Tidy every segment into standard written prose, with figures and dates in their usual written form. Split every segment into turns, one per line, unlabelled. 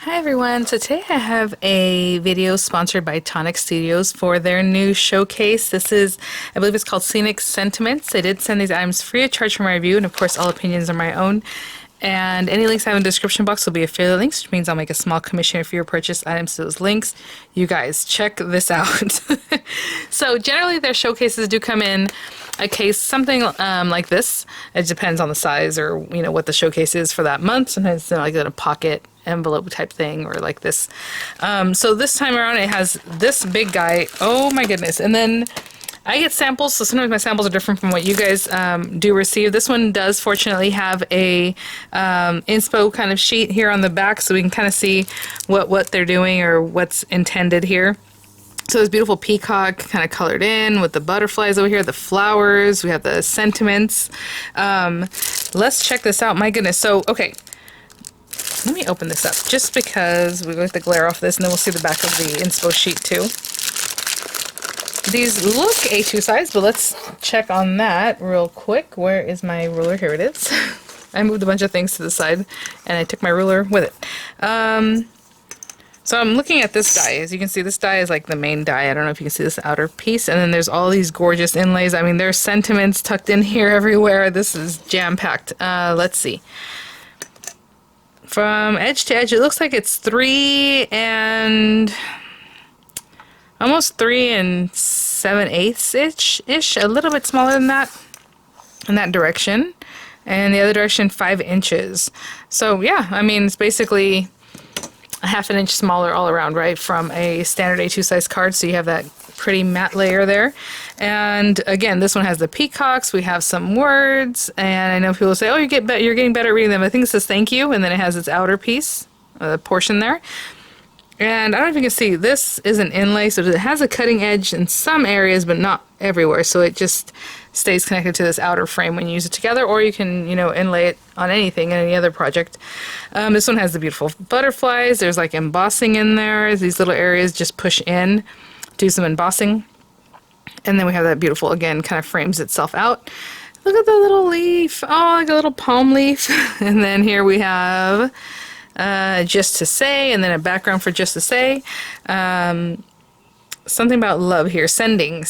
Hi everyone, so today I have a video sponsored by Tonic Studios for their new showcase. This is, I believe it's called Scenic Sentiments. I did send these items free of charge for my review, and of course all opinions are my own. And any links I have in the description box will be affiliate links, which means I'll make a small commission for your purchase items to those links. You guys, check this out. So generally their showcases do come in a case, something like this. It depends on the size or what the showcase is for that month. Sometimes it's like in a pocket envelope type thing or like this. So this time around it has this big guy. Oh my goodness. And then I get samples, so sometimes my samples are different from what you guys do receive. This one does fortunately have a inspo kind of sheet here on the back, so we can kind of see what they're doing or what's intended here. So this beautiful peacock kind of colored in with the butterflies over here, the flowers, we have the sentiments. Let's check this out. My goodness. So, okay. Let me open this up just because we get the glare off this, and then we'll see the back of the inspo sheet too. These look A2 size, but let's check on that real quick. Where is my ruler? Here it is. I moved a bunch of things to the side, and I took my ruler with it. So I'm looking at this die. As you can see, this die is like the main die. I don't know if you can see this outer piece. And then there's all these gorgeous inlays. I mean, there's sentiments tucked in here everywhere. This is jam-packed. Let's see. From edge to edge, it looks like it's almost 3 7/8 ish, a little bit smaller than that in that direction, and the other direction 5 inches. So yeah, I mean it's basically a ½ inch smaller all around, right, from a standard A2 size card. So you have that pretty matte layer there. And again, this one has the peacocks. We have some words, and I know people say, "Oh, you're getting better at reading them." I think it says "thank you," and then it has its outer piece, portion there. And I don't know if you can see, this is an inlay, so it has a cutting edge in some areas, but not everywhere. So it just stays connected to this outer frame when you use it together, or you can, inlay it on anything in any other project. This one has the beautiful butterflies. There's like embossing in there. These little areas just push in, do some embossing. And then we have that beautiful, again, kind of frames itself out. Look at the little leaf. Oh, like a little palm leaf. And then here we have just to say, and then a background for just to say. Something about love here. Sending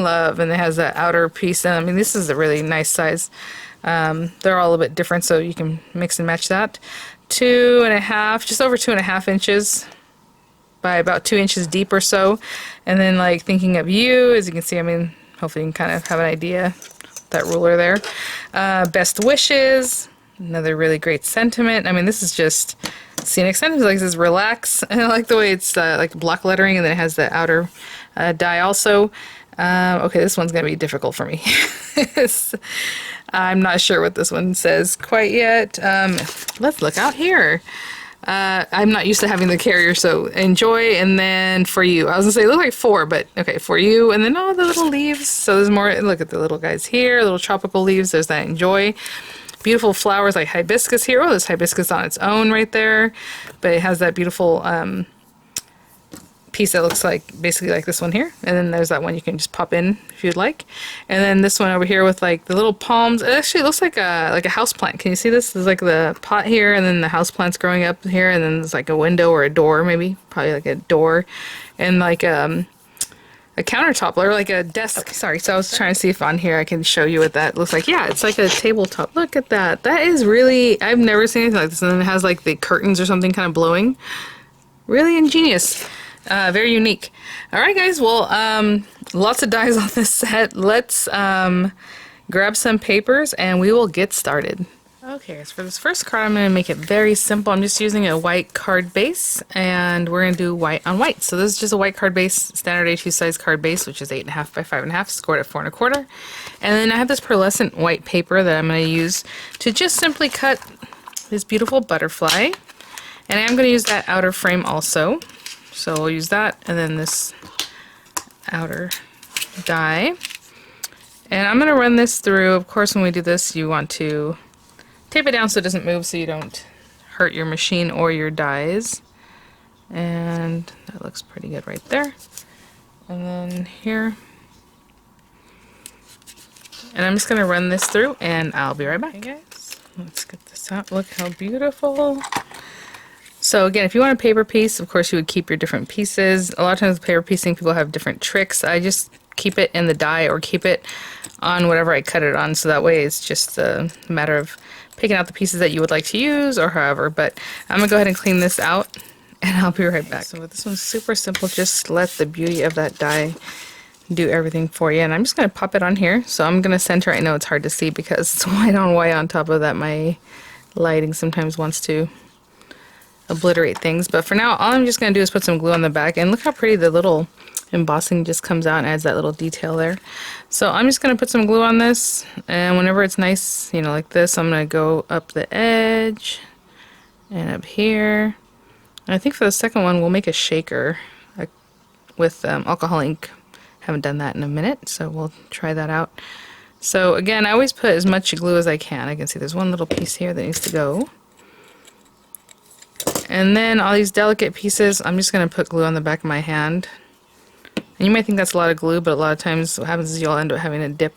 love, and it has that outer piece. And I mean, this is a really nice size. They're all a bit different, so you can mix and match that. 2.5, just over 2.5 inches by about 2 inches deep or so. And then like thinking of you, as you can see, I mean, hopefully you can kind of have an idea, that ruler there. Best wishes, another really great sentiment. I mean, this is just Scenic Sentiments, like this is relax. And I like the way it's like block lettering, and then it has the outer die also. Okay, this one's gonna be difficult for me. I'm not sure what this one says quite yet. Let's look out here. I'm not used to having the carrier, so enjoy, and then for you. I was gonna say, look like 4, but okay, for you, and then the little leaves. So there's more, look at the little guys here, little tropical leaves, there's that enjoy. Beautiful flowers like hibiscus here. Oh, there's hibiscus on its own right there, but it has that beautiful piece that looks like basically like this one here, and then there's that one you can just pop in if you'd like, and then this one over here with like the little palms. It actually looks like a house plant. Can you see this? There's like the pot here, and then the house plant's growing up here, and then there's like a window or a door, maybe probably like a door, and like a countertop or like a desk. Sorry, so I was trying to see if on here I can show you what that looks like. Yeah, it's like a tabletop. Look at that. That is really, I've never seen anything like this. And then it has like the curtains or something kind of blowing. Really ingenious. Very unique. All right, guys. Well, lots of dies on this set. Let's grab some papers and we will get started. Okay, so for this first card, I'm going to make it very simple. I'm just using a white card base, and we're going to do white on white. So this is just a white card base, standard A2 size card base, which is 8.5 by 5.5, scored at 4.25. And then I have this pearlescent white paper that I'm going to use to just simply cut this beautiful butterfly. And I'm going to use that outer frame also. So we'll use that, and then this outer die. And I'm going to run this through. Of course, when we do this, you want to tape it down so it doesn't move, so you don't hurt your machine or your dies. And that looks pretty good right there. And then here. And I'm just going to run this through, and I'll be right back. Okay, guys, let's get this out. Look how beautiful. So again, if you want a paper piece, of course you would keep your different pieces. A lot of times with paper piecing, people have different tricks. I just keep it in the die or keep it on whatever I cut it on, so that way it's just a matter of picking out the pieces that you would like to use or however. But I'm gonna go ahead and clean this out and I'll be right back. So this one's super simple. Just let the beauty of that die do everything for you. And I'm just gonna pop it on here. So I'm gonna center. I know it's hard to see because it's white on top of that. My lighting sometimes wants to obliterate things, but for now all I'm just going to do is put some glue on the back, and look how pretty the little embossing just comes out and adds that little detail there. So I'm just going to put some glue on this, and whenever it's nice, you know, like this, I'm going to go up the edge and up here. And I think for the second one we'll make a shaker with alcohol ink. Haven't done that in a minute, so we'll try that out. So again, I always put as much glue as I can. I can see there's one little piece here that needs to go. And then all these delicate pieces, I'm just going to put glue on the back of my hand. And you might think that's a lot of glue, but a lot of times what happens is you'll end up having to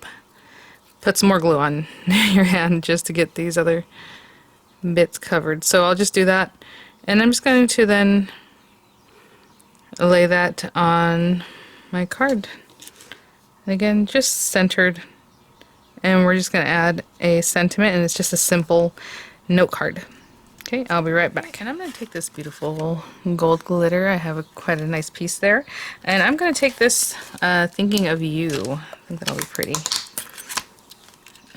put some more glue on your hand just to get these other bits covered. So I'll just do that. And I'm just going to then lay that on my card. And again, just centered. And we're just going to add a sentiment, and it's just a simple note card. Okay, I'll be right back. And I'm going to take this beautiful gold glitter. I have quite a nice piece there. And I'm going to take this Thinking of You. I think that'll be pretty.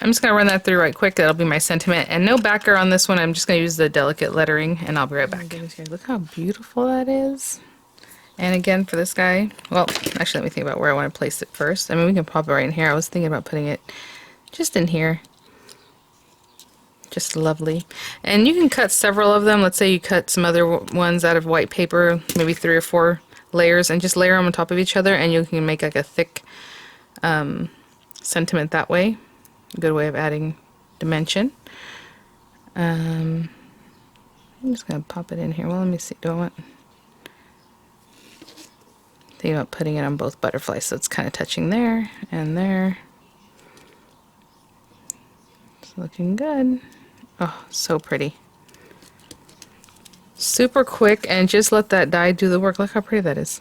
I'm just going to run that through right quick. That'll be my sentiment. And no backer on this one. I'm just going to use the delicate lettering, and I'll be right back. Look how beautiful that is. And again, for this guy, well, actually, let me think about where I want to place it first. I mean, we can pop it right in here. I was thinking about putting it just in here. Just lovely. And you can cut several of them. Let's say you cut some other ones out of white paper, maybe 3 or 4 layers, and just layer them on top of each other, and you can make like a thick sentiment that way. A good way of adding dimension. I'm just going to pop it in here. Well, let me see. Do I want... Thinking about putting it on both butterflies, so it's kind of touching there and there. It's looking good. Oh, so pretty. Super quick, and just let that die do the work. Look how pretty that is.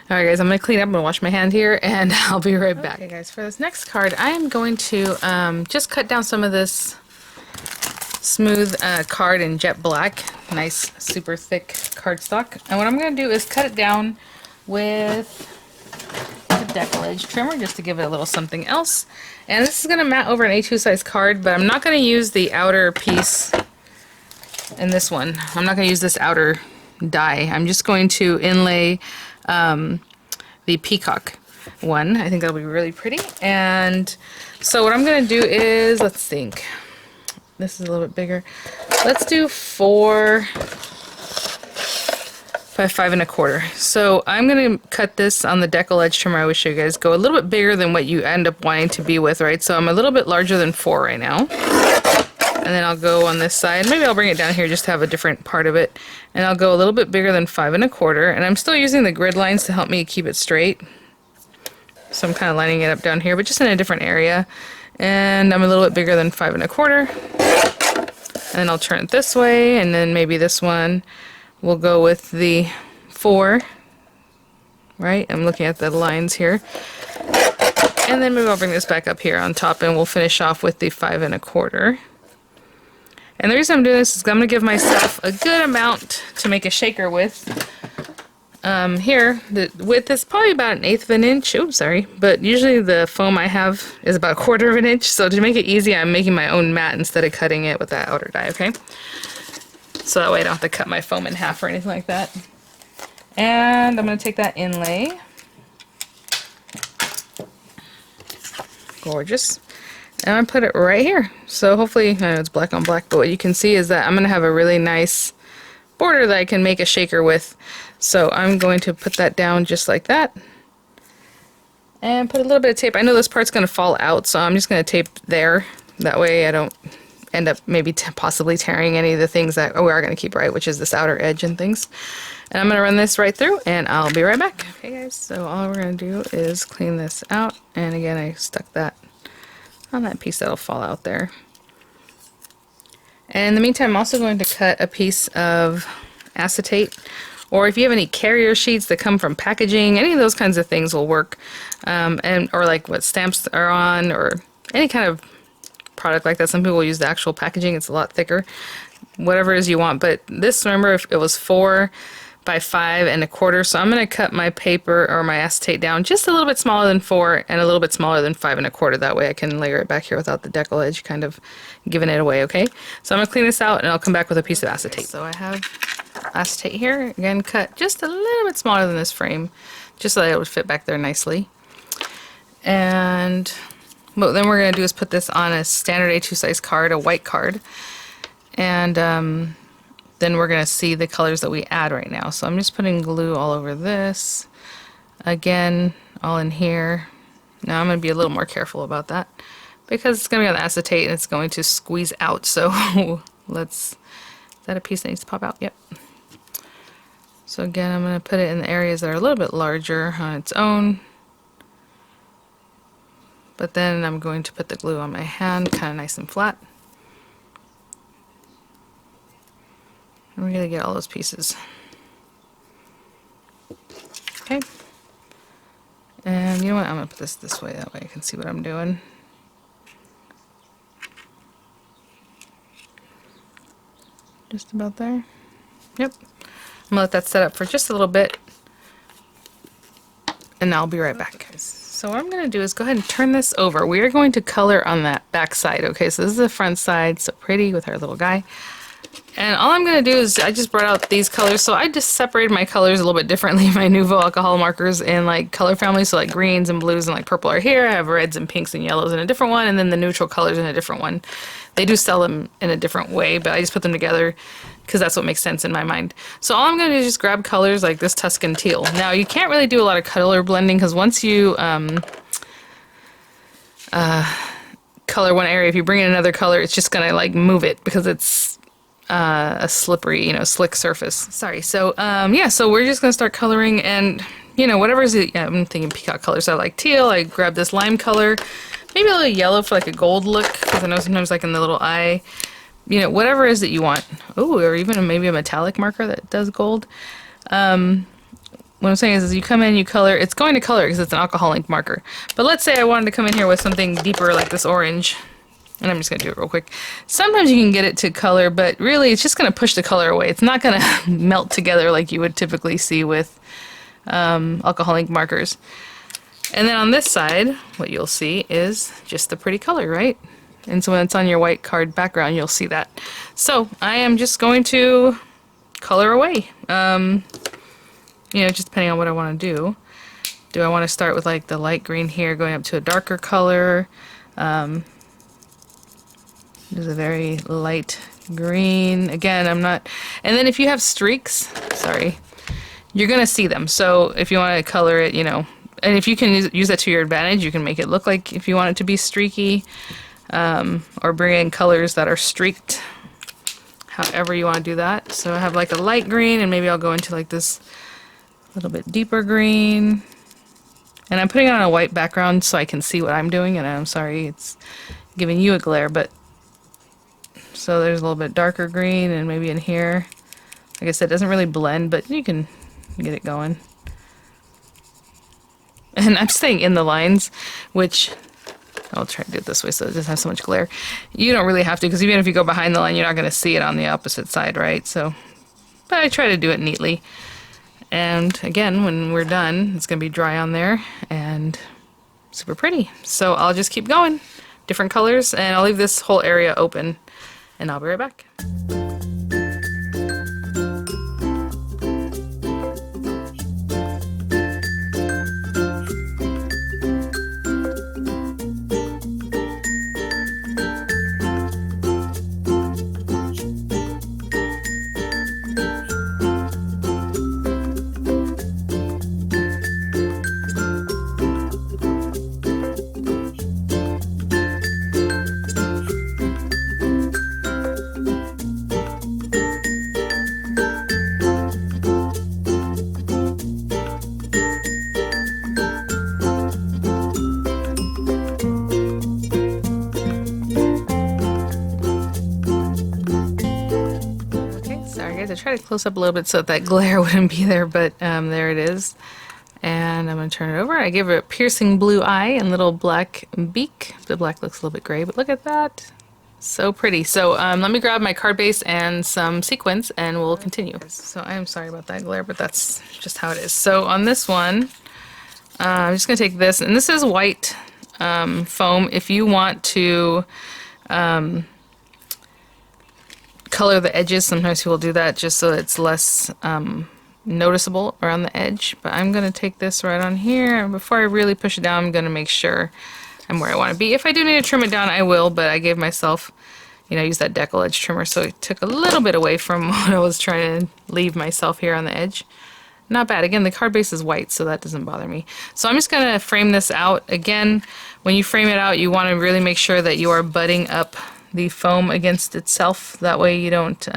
Alright guys, I'm going to clean up and wash my hand here, and I'll be right back. Okay guys, for this next card, I am going to just cut down some of this smooth card in jet black. Nice, super thick cardstock. And what I'm going to do is cut it down with the decollage trimmer just to give it a little something else. And this is going to mat over an A2 size card, but I'm not going to use the outer piece in this one. I'm not going to use this outer die. I'm just going to inlay the peacock one. I think that'll be really pretty. And so what I'm going to do is, let's think. This is a little bit bigger. Let's do 4 by 5 1/4. So I'm going to cut this on the decal edge trimmer. I always show you guys go a little bit bigger than what you end up wanting to be with, right? So I'm a little bit larger than 4 right now. And then I'll go on this side. Maybe I'll bring it down here just to have a different part of it. And I'll go a little bit bigger than 5 1/4. And I'm still using the grid lines to help me keep it straight. So I'm kind of lining it up down here, but just in a different area. And I'm a little bit bigger than 5 1/4. And then I'll turn it this way, and then maybe this one will go with the 4. Right? I'm looking at the lines here. And then maybe I'll bring this back up here on top, and we'll finish off with the 5 1/4. And the reason I'm doing this is I'm going to give myself a good amount to make a shaker with. Here, the width is probably about 1/8 of an inch. Oops, sorry. But usually the foam I have is about 1/4 of an inch. So to make it easy, I'm making my own mat instead of cutting it with that outer die, okay? So that way I don't have to cut my foam in half or anything like that. And I'm going to take that inlay. Gorgeous. And I'm going to put it right here. So hopefully, I know it's black on black, but what you can see is that I'm going to have a really nice border that I can make a shaker with. So I'm going to put that down just like that. And put a little bit of tape. I know this part's going to fall out, so I'm just going to tape there. That way I don't end up maybe possibly tearing any of the things that we are going to keep right, which is this outer edge and things. And I'm going to run this right through, and I'll be right back. Okay guys, so all we're going to do is clean this out. And again, I stuck that on that piece that'll fall out there. And in the meantime, I'm also going to cut a piece of acetate. Or if you have any carrier sheets that come from packaging, any of those kinds of things will work. Or like what stamps are on, or any kind of product like that. Some people use the actual packaging, it's a lot thicker. Whatever it is you want. But this, remember, if it was 4 by 5 1/4, so I'm going to cut my paper or my acetate down just a little bit smaller than 4 and a little bit smaller than 5 1/4. That way I can layer it back here without the decal edge kind of giving it away, okay? So I'm going to clean this out and I'll come back with a piece of acetate. So I have acetate here, again cut just a little bit smaller than this frame, just so that it would fit back there nicely. And what then we're going to do is put this on a standard A2 size card, a white card. And then we're going to see the colors that we add right now. So I'm just putting glue all over this. Again, all in here. Now I'm going to be a little more careful about that because it's going to be on the acetate and it's going to squeeze out. So let's, is that a piece that needs to pop out? Yep. So again, I'm going to put it in the areas that are a little bit larger on its own. But then I'm going to put the glue on my hand, kind of nice and flat. And we're going to get all those pieces. Okay. And you know what? I'm going to put this way, that way I can see what I'm doing. Just about there. Yep. I'm going to let that set up for just a little bit. And I'll be right back. Okay. So what I'm going to do is go ahead and turn this over. We are going to color on that back side. Okay, so this is the front side. So pretty with our little guy. And all I'm going to do is, I just brought out these colors, so I just separated my colors a little bit differently. My Nuvo alcohol markers in like color families, so like greens and blues and like purple are here. I have reds and pinks and yellows in a different one, and then the neutral colors in a different one. They do sell them in a different way, but I just put them together because that's what makes sense in my mind. So all I'm going to do is just grab colors like this Tuscan teal. Now you can't really do a lot of color blending because once you color one area, if you bring in another color, it's just going to like move it because it's a slippery, you know, slick surface. Sorry. So yeah, so we're just gonna start coloring, and you know, whatever is it. Yeah, I'm thinking peacock colors. So I like teal. I grabbed this lime color, maybe a little yellow for like a gold look, because I know sometimes like in the little eye, you know, whatever it is that you want. Oh, or even maybe a metallic marker that does gold. What I'm saying is you come in, you color. It's going to color because it's an alcohol ink marker. But let's say I wanted to come in here with something deeper like this orange. And I'm just going to do it real quick. Sometimes you can get it to color, but really it's just going to push the color away. It's not going to melt together like you would typically see with alcohol ink markers. And then on this side, what you'll see is just the pretty color, right? And so when it's on your white card background, you'll see that. So I am just going to color away. You know, just depending on what I want to do. Do I want to start with like the light green here, going up to a darker color? There's a very light green. Again, I'm not... And then if you have streaks, sorry, you're going to see them. So if you want to color it, you know, and if you can use that to your advantage, you can make it look like if you want it to be streaky, or bring in colors that are streaked, however you want to do that. So I have like a light green, and maybe I'll go into like this little bit deeper green. And I'm putting it on a white background so I can see what I'm doing, and I'm sorry it's giving you a glare, but so there's a little bit darker green, and maybe in here, like I said, it doesn't really blend, but you can get it going. And I'm staying in the lines, which I'll try to do it this way so it doesn't have so much glare. You don't really have to, because even if you go behind the line, you're not going to see it on the opposite side, right? So, but I try to do it neatly. And again, when we're done, it's going to be dry on there and super pretty. So I'll just keep going, different colors, and I'll leave this whole area open. And I'll be right back. guys, I tried to close up a little bit so that glare wouldn't be there, but there it is. And I'm going to turn it over. I gave it a piercing blue eye and little black beak. The black looks a little bit gray, but look at that. So pretty. So let me grab my card base and some sequins and we'll continue. So I am sorry about that glare, but that's just how it is. So on this one, I'm just going to take this, and this is white foam. If you want to color the edges, sometimes people do that just so it's less noticeable around the edge, but I'm going to take this right on here, and before I really push it down I'm going to make sure I'm where I want to be. If I do need to trim it down I will, but I gave myself, you know, use that decal edge trimmer, so it took a little bit away from what I was trying to leave myself here on the edge. Not bad. Again, the card base is white, so that doesn't bother me. So I'm just going to frame this out. Again, when you frame it out you want to really make sure that you are butting up the foam against itself, that way you don't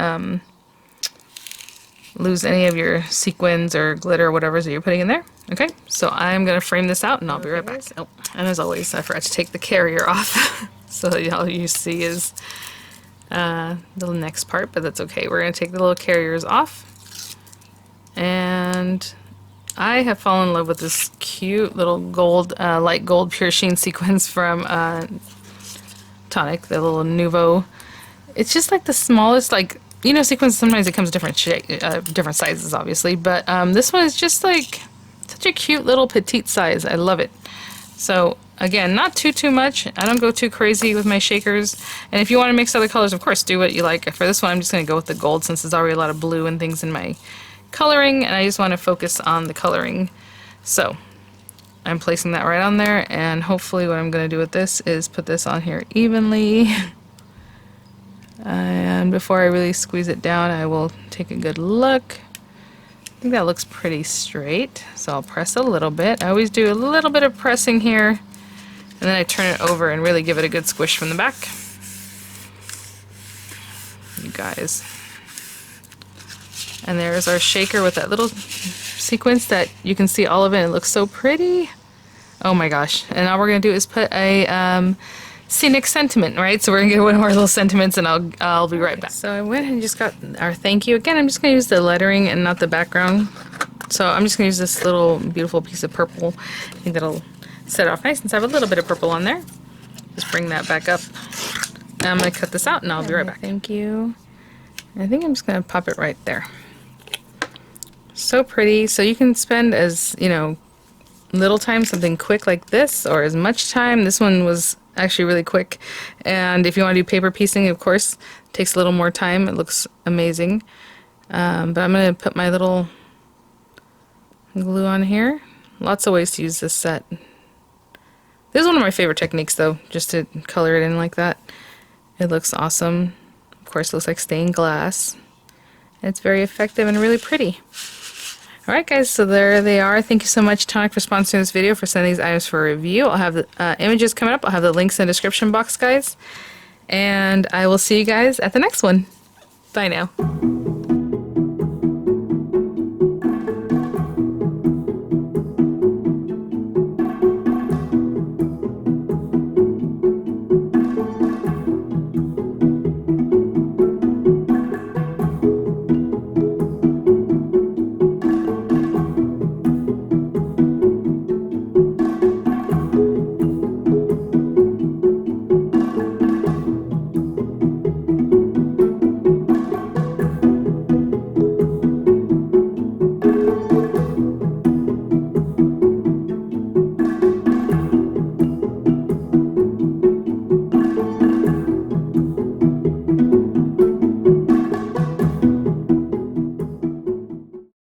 lose any of your sequins or glitter or whatever that you're putting in there. Okay, so I'm going to frame this out and I'll be right back. Oh, and as always, I forgot to take the carrier off. So all you see is the next part, but that's okay. We're going to take the little carriers off. And I have fallen in love with this cute little gold, light gold pure sheen sequins from Tonic, the little Nouveau. It's just like the smallest, like, you know, sequins, sometimes it comes different different sizes, obviously, but this one is just like such a cute little petite size. I love it. So again, not too much. I don't go too crazy with my shakers. And if you want to mix other colors, of course, do what you like. For this one, I'm just going to go with the gold since there's already a lot of blue and things in my coloring, and I just want to focus on the coloring. So I'm placing that right on there, and hopefully what I'm going to do with this is put this on here evenly. And before I really squeeze it down, I will take a good look. I think that looks pretty straight, so I'll press a little bit. I always do a little bit of pressing here, and then I turn it over and really give it a good squish from the back. You guys. And there's our shaker with that little sequence that you can see all of it. It looks so pretty. Oh my gosh. And all we're going to do is put a Scenic sentiment, right? So we're going to get one of our little sentiments and I'll be right back. So I went and just got our thank you. Again, I'm just going to use the lettering and not the background. So I'm just going to use this little beautiful piece of purple. I think that'll set it off nice since I have a little bit of purple on there. Just bring that back up. And I'm going to cut this out and I'll be right back. Thank you. I think I'm just going to pop it right there. So pretty. So you can spend as, you know, little time, something quick like this, or as much time. This one was actually really quick, and if you want to do paper piecing, of course, it takes a little more time. It looks amazing. But I'm going to put my little glue on here. Lots of ways to use this set. This is one of my favorite techniques though, just to color it in like that. It looks awesome. Of course, it looks like stained glass. It's very effective and really pretty. Alright guys, so there they are. Thank you so much, Tonic, for sponsoring this video, for sending these items for review. I'll have the images coming up. I'll have the links in the description box, guys. And I will see you guys at the next one. Bye now.